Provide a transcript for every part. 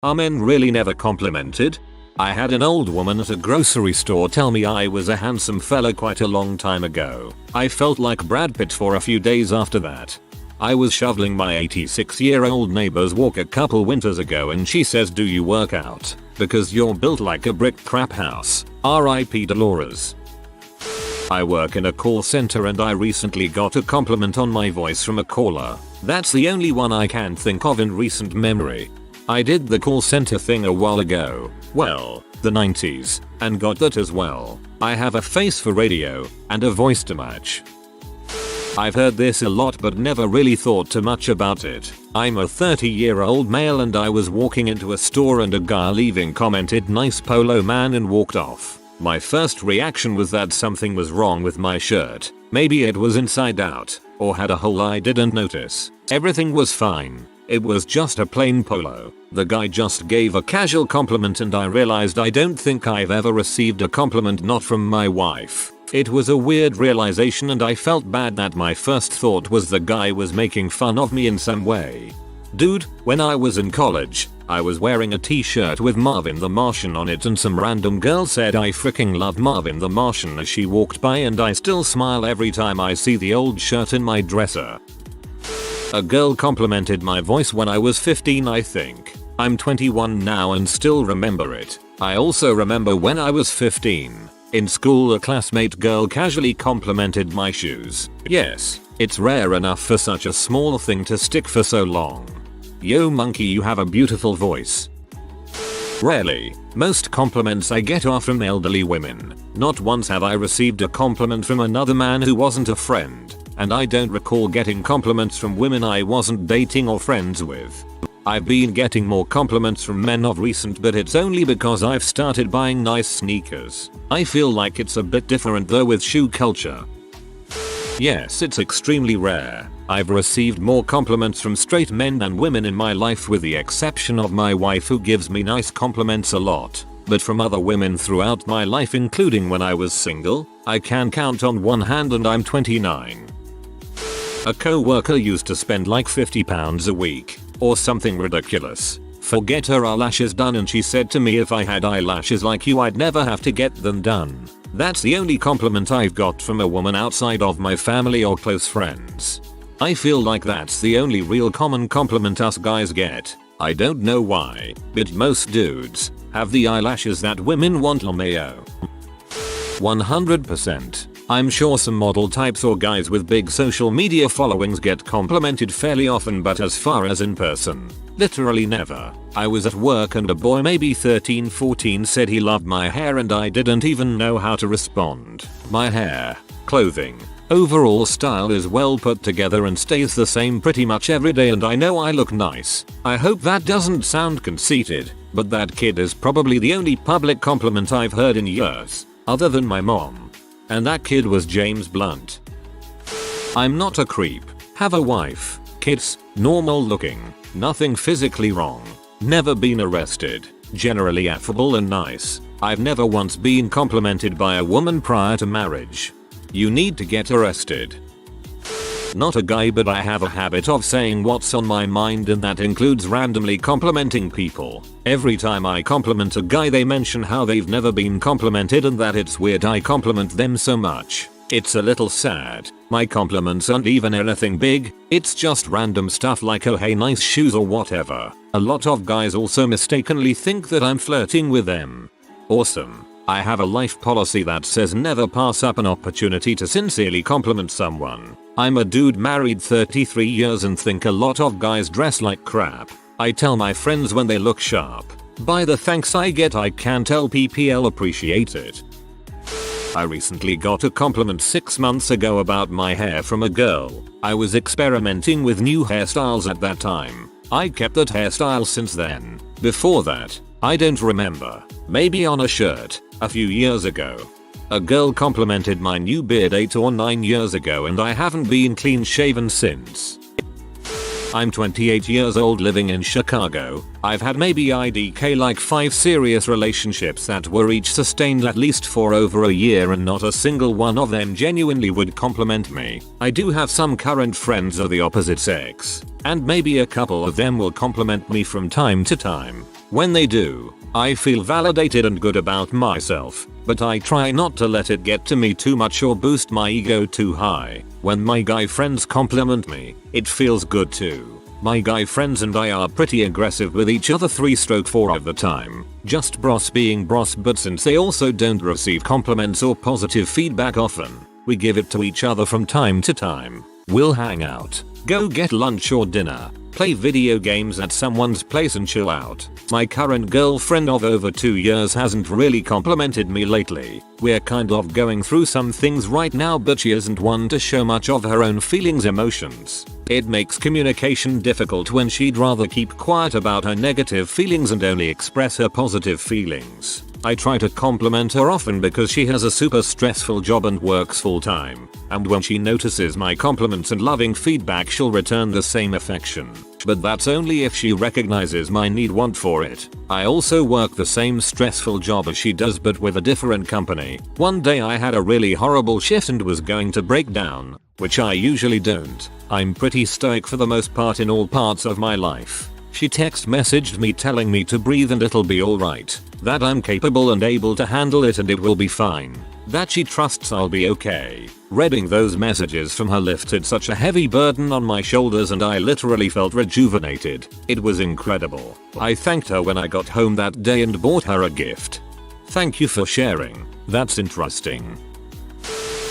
Are men really never complimented? I had an old woman at a grocery store tell me I was a handsome fella quite a long time ago. I felt like Brad Pitt for a few days after that. I was shoveling my 86-year-old neighbor's walk a couple winters ago and she says, "Do you work out? Because you're built like a brick crap house. R.I.P. Dolores." I work in a call center and I recently got a compliment on my voice from a caller. That's the only one I can think of in recent memory. I did the call center thing a while ago, well, the 90s, and got that as well. I have a face for radio and a voice to match. I've heard this a lot but never really thought too much about it. I'm a 30-year-old male and I was walking into a store and a guy leaving commented, "Nice polo man," and walked off. My first reaction was that something was wrong with my shirt. Maybe it was inside out, or had a hole I didn't notice. Everything was fine. It was just a plain polo. The guy just gave a casual compliment and I realized I don't think I've ever received a compliment not from my wife. It was a weird realization and I felt bad that my first thought was the guy was making fun of me in some way. Dude, when I was in college, I was wearing a t-shirt with Marvin the Martian on it and some random girl said I freaking loved Marvin the Martian as she walked by and I still smile every time I see the old shirt in my dresser. A girl complimented my voice when I was 15, I think. I'm 21 now and still remember it. I also remember when I was 15. In school a classmate girl casually complimented my shoes. Yes, it's rare enough for such a small thing to stick for so long. "Yo monkey, you have a beautiful voice." Rarely. Most compliments I get are from elderly women. Not once have I received a compliment from another man who wasn't a friend. And I don't recall getting compliments from women I wasn't dating or friends with. I've been getting more compliments from men of recent but it's only because I've started buying nice sneakers. I feel like it's a bit different though with shoe culture. Yes, it's extremely rare. I've received more compliments from straight men than women in my life with the exception of my wife who gives me nice compliments a lot. But from other women throughout my life including when I was single, I can count on one hand and I'm 29. A co-worker used to spend like £50 a week, or something ridiculous, for get her eyelashes done and she said to me if I had eyelashes like you I'd never have to get them done. That's the only compliment I've got from a woman outside of my family or close friends. I feel like that's the only real common compliment us guys get. I don't know why, but most dudes have the eyelashes that women want. LMAO. 100%. I'm sure some model types or guys with big social media followings get complimented fairly often but as far as in person, literally never. I was at work and a boy maybe 13-14 said he loved my hair and I didn't even know how to respond. My hair, clothing, overall style is well put together and stays the same pretty much every day and I know I look nice. I hope that doesn't sound conceited, but that kid is probably the only public compliment I've heard in years, other than my mom. And that kid was James Blunt. I'm not a creep. Have a wife, kids, normal looking, nothing physically wrong. Never been arrested. Generally affable and nice. I've never once been complimented by a woman prior to marriage. You need to get arrested. Not a guy but I have a habit of saying what's on my mind and that includes randomly complimenting people. Every time I compliment a guy they mention how they've never been complimented and that it's weird I compliment them so much. It's a little sad. My compliments aren't even anything big, it's just random stuff like "oh hey nice shoes" or whatever. A lot of guys also mistakenly think that I'm flirting with them. Awesome. I have a life policy that says never pass up an opportunity to sincerely compliment someone. I'm a dude married 33 years and think a lot of guys dress like crap. I tell my friends when they look sharp. By the thanks I get I can tell PPL appreciate it. I recently got a compliment 6 months ago about my hair from a girl. I was experimenting with new hairstyles at that time. I kept that hairstyle since then. Before that, I don't remember. Maybe on a shirt, a few years ago. A girl complimented my new beard 8 or 9 years ago and I haven't been clean shaven since. I'm 28 years old living in Chicago. I've had maybe IDK like 5 serious relationships that were each sustained at least for over a year and not a single one of them genuinely would compliment me. I do have some current friends of the opposite sex, and maybe a couple of them will compliment me from time to time. When they do, I feel validated and good about myself, but I try not to let it get to me too much or boost my ego too high. When my guy friends compliment me, it feels good too. My guy friends and I are pretty aggressive with each other 3/4 of the time. Just bros being bros, but since they also don't receive compliments or positive feedback often, we give it to each other from time to time. We'll hang out, go get lunch or dinner, play video games at someone's place and chill out. My current girlfriend of over 2 years hasn't really complimented me lately. We're kind of going through some things right now, but she isn't one to show much of her own emotions. It makes communication difficult when she'd rather keep quiet about her negative feelings and only express her positive feelings. I try to compliment her often because she has a super stressful job and works full time, and when she notices my compliments and loving feedback, she'll return the same affection. But that's only if she recognizes my want for it. I also work the same stressful job as she does, but with a different company. One day I had a really horrible shift and was going to break down, which I usually don't. I'm pretty stoic for the most part in all parts of my life. She text messaged me telling me to breathe and it'll be alright, that I'm capable and able to handle it and it will be fine, that she trusts I'll be okay. Reading those messages from her lifted such a heavy burden on my shoulders and I literally felt rejuvenated. It was incredible. I thanked her when I got home that day and bought her a gift. Thank you for sharing. That's interesting.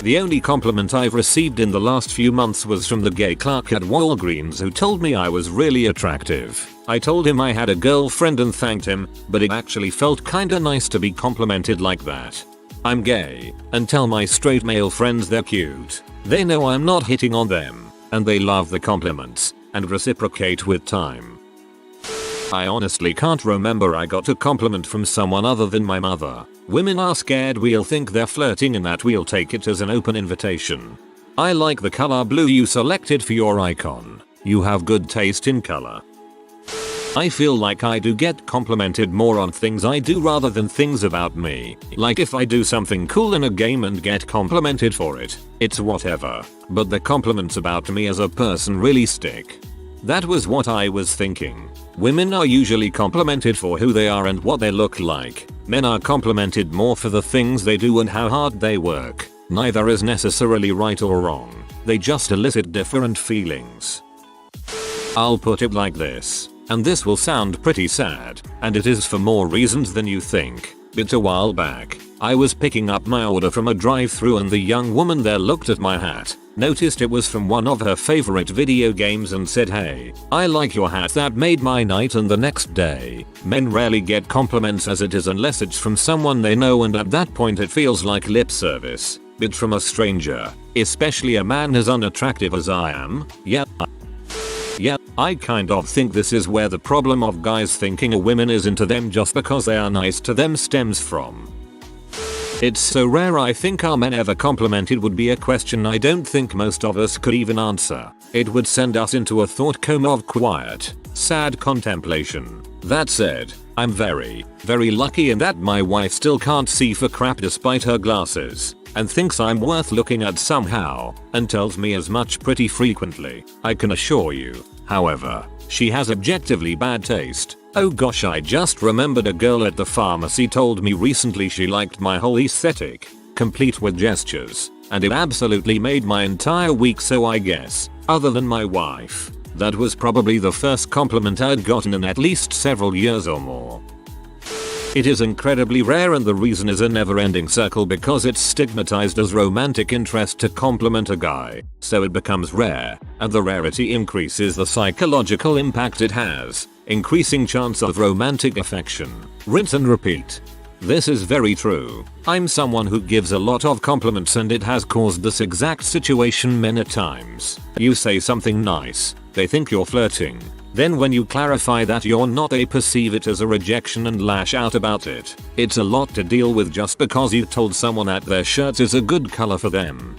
The only compliment I've received in the last few months was from the gay clerk at Walgreens who told me I was really attractive. I told him I had a girlfriend and thanked him, but it actually felt kinda nice to be complimented like that. I'm gay, and tell my straight male friends they're cute. They know I'm not hitting on them, and they love the compliments, and reciprocate with time. I honestly can't remember I got a compliment from someone other than my mother. Women are scared we'll think they're flirting and that we'll take it as an open invitation. I like the color blue you selected for your icon. You have good taste in color. I feel like I do get complimented more on things I do rather than things about me. Like if I do something cool in a game and get complimented for it, it's whatever. But the compliments about me as a person really stick. That was what I was thinking. Women are usually complimented for who they are and what they look like. Men are complimented more for the things they do and how hard they work. Neither is necessarily right or wrong. They just elicit different feelings. I'll put it like this, and this will sound pretty sad, and it is for more reasons than you think. But a while back, I was picking up my order from a drive-thru and the young woman there looked at my hat, noticed it was from one of her favorite video games and said, "Hey, I like your hat." That made my night. And the next day, men rarely get compliments as it is unless it's from someone they know, and at that point it feels like lip service. But from a stranger, especially a man as unattractive as I am, yeah, I kind of think this is where the problem of guys thinking a woman is into them just because they are nice to them stems from. It's so rare. I think are men ever complimented would be a question I don't think most of us could even answer. It would send us into a thought coma of quiet, sad contemplation. That said, I'm very, very lucky in that my wife still can't see for crap despite her glasses, and thinks I'm worth looking at somehow, and tells me as much pretty frequently. I can assure you, however, she has objectively bad taste. Oh gosh, I just remembered a girl at the pharmacy told me recently she liked my whole aesthetic, complete with gestures, and it absolutely made my entire week. So I guess, other than my wife, that was probably the first compliment I'd gotten in at least several years or more. It is incredibly rare, and the reason is a never-ending circle because it's stigmatized as romantic interest to compliment a guy, so it becomes rare, and the rarity increases the psychological impact it has, increasing chance of romantic affection. Rinse and repeat. This is very true. I'm someone who gives a lot of compliments and it has caused this exact situation many times. You say something nice, they think you're flirting. Then when you clarify that you're not, they perceive it as a rejection and lash out about it. It's a lot to deal with just because you told someone that their shirt is a good color for them.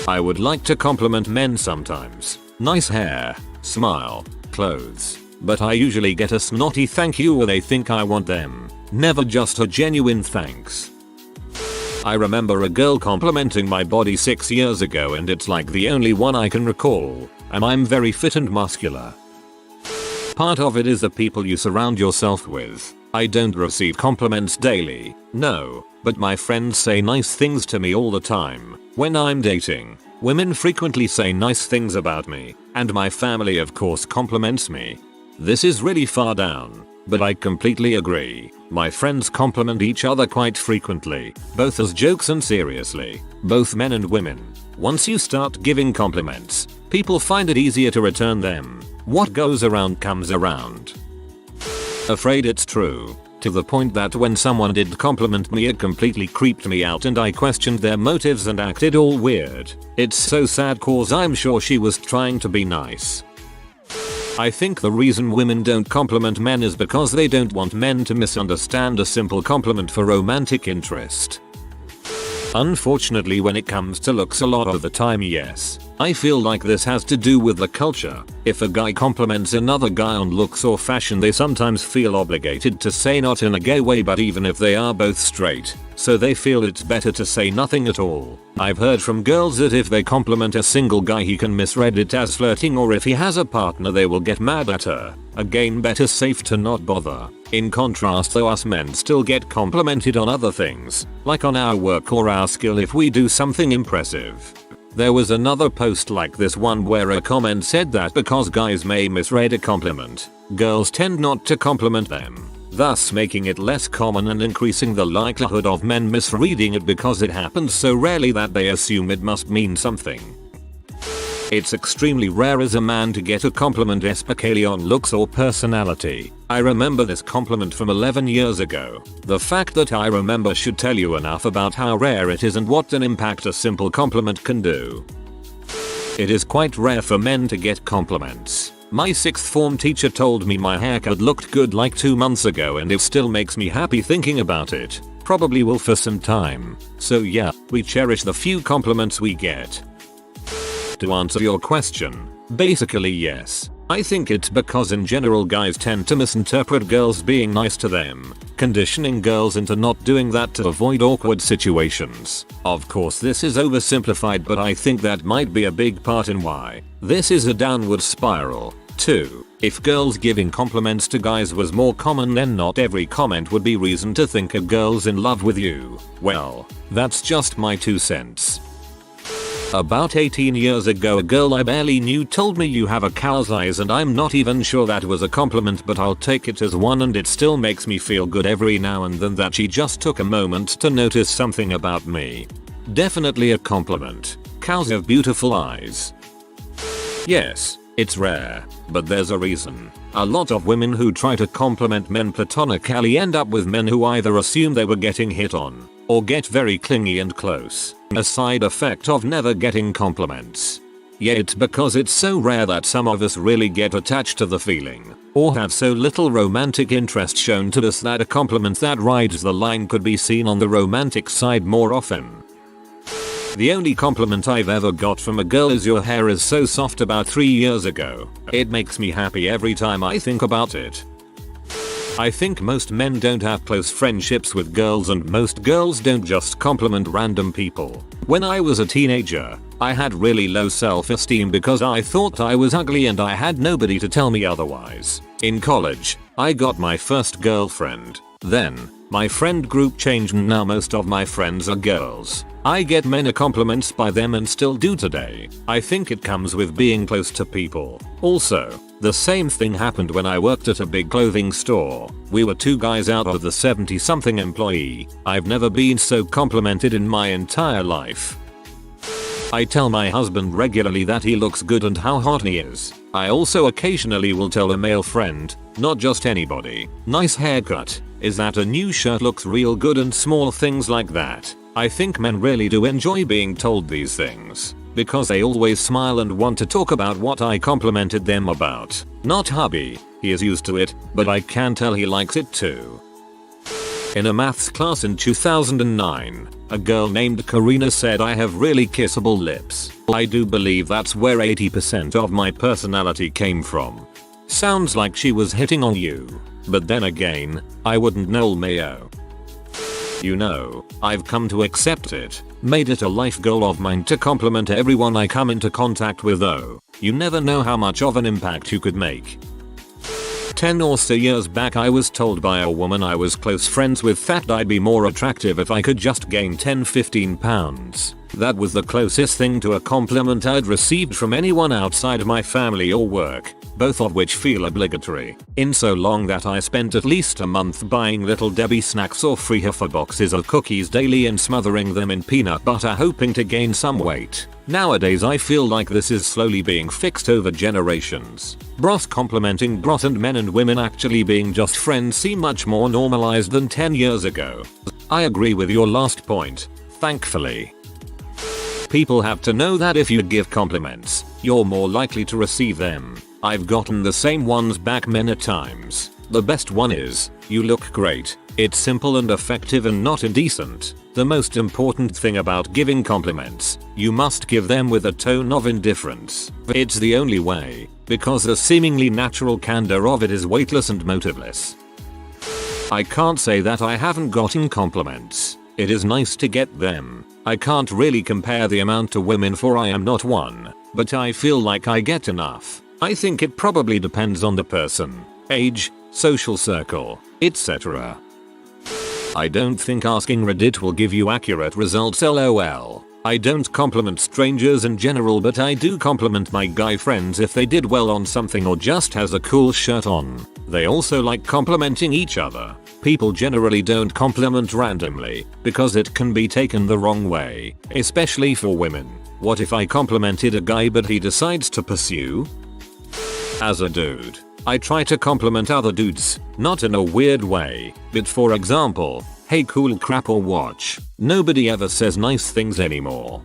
I would like to compliment men sometimes. Nice hair, smile, clothes. But I usually get a snotty thank you or they think I want them. Never just a genuine thanks. I remember a girl complimenting my body 6 years ago and it's like the only one I can recall, and I'm very fit and muscular. Part of it is the people you surround yourself with. I don't receive compliments daily, no, but my friends say nice things to me all the time. When I'm dating, women frequently say nice things about me, and my family of course compliments me. This is really far down, but I completely agree. My friends compliment each other quite frequently, both as jokes and seriously, both men and women. Once you start giving compliments, people find it easier to return them. What goes around comes around. Afraid it's true. To the point that when someone did compliment me it completely creeped me out and I questioned their motives and acted all weird. It's so sad cause I'm sure she was trying to be nice. I think the reason women don't compliment men is because they don't want men to misunderstand a simple compliment for romantic interest. Unfortunately when it comes to looks a lot of the time yes. I feel like this has to do with the culture. If a guy compliments another guy on looks or fashion they sometimes feel obligated to say not in a gay way but even if they are both straight. So they feel it's better to say nothing at all. I've heard from girls that if they compliment a single guy he can misread it as flirting or if he has a partner they will get mad at her. Again better safe to not bother. In contrast though us men still get complimented on other things, like on our work or our skill if we do something impressive. There was another post like this one where a comment said that because guys may misread a compliment, girls tend not to compliment them, thus making it less common and increasing the likelihood of men misreading it because it happens so rarely that they assume it must mean something. It's extremely rare as a man to get a compliment especially on looks or personality. I remember this compliment from 11 years ago. The fact that I remember should tell you enough about how rare it is and what an impact a simple compliment can do. It is quite rare for men to get compliments. My 6th form teacher told me my haircut looked good like 2 months ago and it still makes me happy thinking about it. Probably will for some time. So yeah, we cherish the few compliments we get. To answer your question, basically yes. I think it's because in general guys tend to misinterpret girls being nice to them, conditioning girls into not doing that to avoid awkward situations. Of course this is oversimplified but I think that might be a big part in why this is a downward spiral. 2. If girls giving compliments to guys was more common then not every comment would be reason to think a girl's in love with you. Well, that's just my 2 cents. About 18 years ago a girl I barely knew told me you have a cow's eyes and I'm not even sure that was a compliment but I'll take it as one and it still makes me feel good every now and then that she just took a moment to notice something about me. Definitely a compliment. Cows have beautiful eyes. Yes, it's rare, but there's a reason. A lot of women who try to compliment men platonically end up with men who either assume they were getting hit on or get very clingy and close. A side effect of never getting compliments. Yeah, it's because it's so rare that some of us really get attached to the feeling, or have so little romantic interest shown to us that a compliment that rides the line could be seen on the romantic side more often. The only compliment I've ever got from a girl is your hair is so soft about 3 years ago. It makes me happy every time I think about it. I think most men don't have close friendships with girls and most girls don't just compliment random people. When I was a teenager, I had really low self-esteem because I thought I was ugly and I had nobody to tell me otherwise. In college, I got my first girlfriend. Then, my friend group changed and now most of my friends are girls. I get many compliments by them and still do today. I think it comes with being close to people. Also, the same thing happened when I worked at a big clothing store. We were 2 guys out of the 70-something employee. I've never been so complimented in my entire life. I tell my husband regularly that he looks good and how hot he is. I also occasionally will tell a male friend, not just anybody, nice haircut, is that a new shirt looks real good and small things like that. I think men really do enjoy being told these things, because they always smile and want to talk about what I complimented them about. Not hubby, he is used to it, but I can tell he likes it too. In a maths class in 2009, a girl named Karina said I have really kissable lips. I do believe that's where 80% of my personality came from. Sounds like she was hitting on you, but then again, I wouldn't know Mayo. You know, I've come to accept it, made it a life goal of mine to compliment everyone I come into contact with though. You never know how much of an impact you could make. 10 or so years back I was told by a woman I was close friends with that I'd be more attractive if I could just gain 10-15 pounds. That was the closest thing to a compliment I'd received from anyone outside my family or work, both of which feel obligatory. In so long that I spent at least a month buying Little Debbie snacks or free Heifer boxes of cookies daily and smothering them in peanut butter hoping to gain some weight. Nowadays I feel like this is slowly being fixed over generations. Bros complimenting bros and men and women actually being just friends seem much more normalized than 10 years ago. I agree with your last point, thankfully. People have to know that if you give compliments, you're more likely to receive them. I've gotten the same ones back many times. The best one is, "You look great." It's simple and effective and not indecent. The most important thing about giving compliments, you must give them with a tone of indifference. It's the only way, because the seemingly natural candor of it is weightless and motiveless. I can't say that I haven't gotten compliments. It is nice to get them. I can't really compare the amount to women for I am not one, but I feel like I get enough. I think it probably depends on the person, age, social circle, etc. I don't think asking Reddit will give you accurate results lol. I don't compliment strangers in general, but I do compliment my guy friends if they did well on something or just has a cool shirt on. They also like complimenting each other. People generally don't compliment randomly, because it can be taken the wrong way, especially for women. What if I complimented a guy but he decides to pursue? As a dude, I try to compliment other dudes, not in a weird way, but for example, "Hey cool crap" or "watch." Nobody ever says nice things anymore.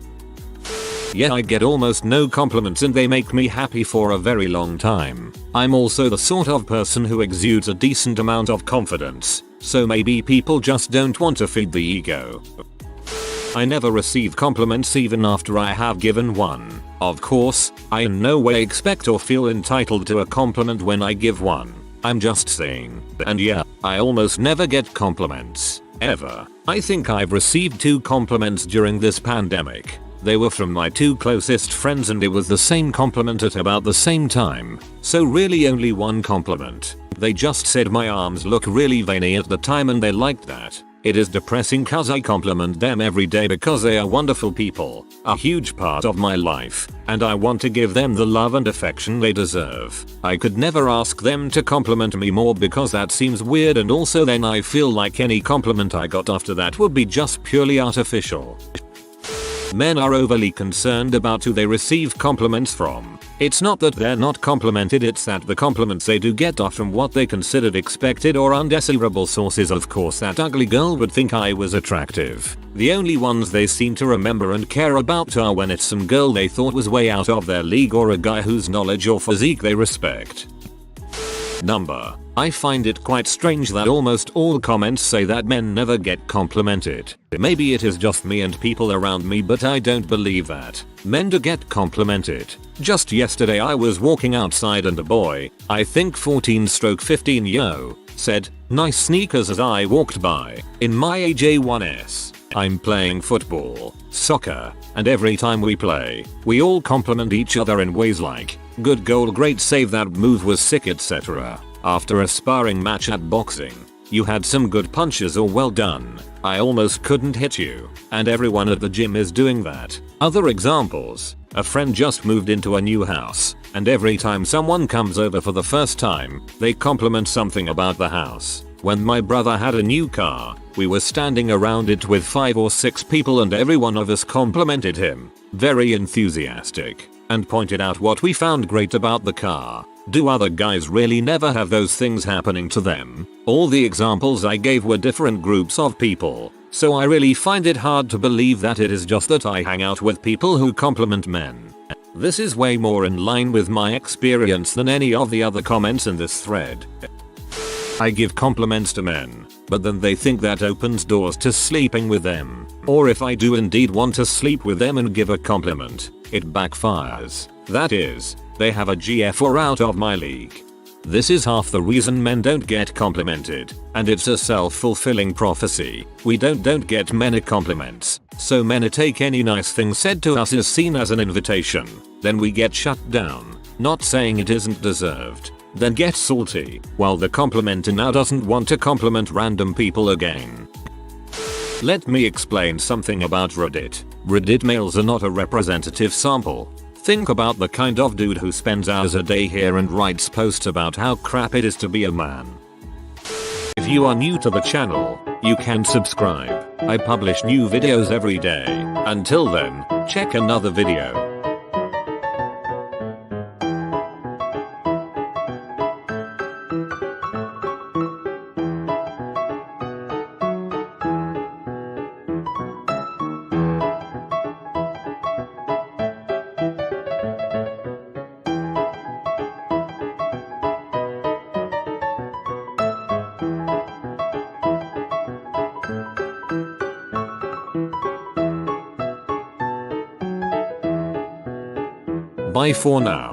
Yeah, I get almost no compliments and they make me happy for a very long time. I'm also the sort of person who exudes a decent amount of confidence, so maybe people just don't want to feed the ego. I never receive compliments even after I have given one. Of course, I in no way expect or feel entitled to a compliment when I give one. I'm just saying. And yeah, I almost never get compliments. Ever. I think I've received 2 compliments during this pandemic. They were from my 2 closest friends and it was the same compliment at about the same time. So really only one compliment. They just said my arms look really veiny at the time and they liked that. It is depressing cause I compliment them every day because they are wonderful people, a huge part of my life, and I want to give them the love and affection they deserve. I could never ask them to compliment me more because that seems weird, and also then I feel like any compliment I got after that would be just purely artificial. Men are overly concerned about who they receive compliments from. It's not that they're not complimented, it's that the compliments they do get are from what they considered expected or undesirable sources. Of course that ugly girl would think I was attractive. The only ones they seem to remember and care about are when it's some girl they thought was way out of their league or a guy whose knowledge or physique they respect. Number. I find it quite strange that almost all comments say that men never get complimented. Maybe it is just me and people around me, but I don't believe that. Men do get complimented. Just yesterday I was walking outside and a boy, I think 14-15 said, "Nice sneakers" as I walked by. In my AJ1S, I'm playing football, soccer, and every time we play, we all compliment each other in ways like, "Good goal, great save, that move was sick," etc. After a sparring match at boxing, "You had some good punches" or "Well done, I almost couldn't hit you," and everyone at the gym is doing that. Other examples, a friend just moved into a new house, and every time someone comes over for the first time, they compliment something about the house. When my brother had a new car, we were standing around it with 5 or 6 people and every one of us complimented him, very enthusiastic, and pointed out what we found great about the car. Do other guys really never have those things happening to them? All the examples I gave were different groups of people, so I really find it hard to believe that it is just that I hang out with people who compliment men. This is way more in line with my experience than any of the other comments in this thread. I give compliments to men, but then they think that opens doors to sleeping with them. Or if I do indeed want to sleep with them and give a compliment, it backfires. That is, they have a GF or out of my league. This is half the reason men don't get complimented, and it's a self-fulfilling prophecy. We don't get many compliments, so men take any nice thing said to us as seen as an invitation. Then we get shut down, not saying it isn't deserved, then get salty, while the complimenter now doesn't want to compliment random people again. Let me explain something about Reddit. Reddit males are not a representative sample. Think about the kind of dude who spends hours a day here and writes posts about how crap it is to be a man. If you are new to the channel, you can subscribe. I publish new videos every day. Until then, check another video. Bye for now.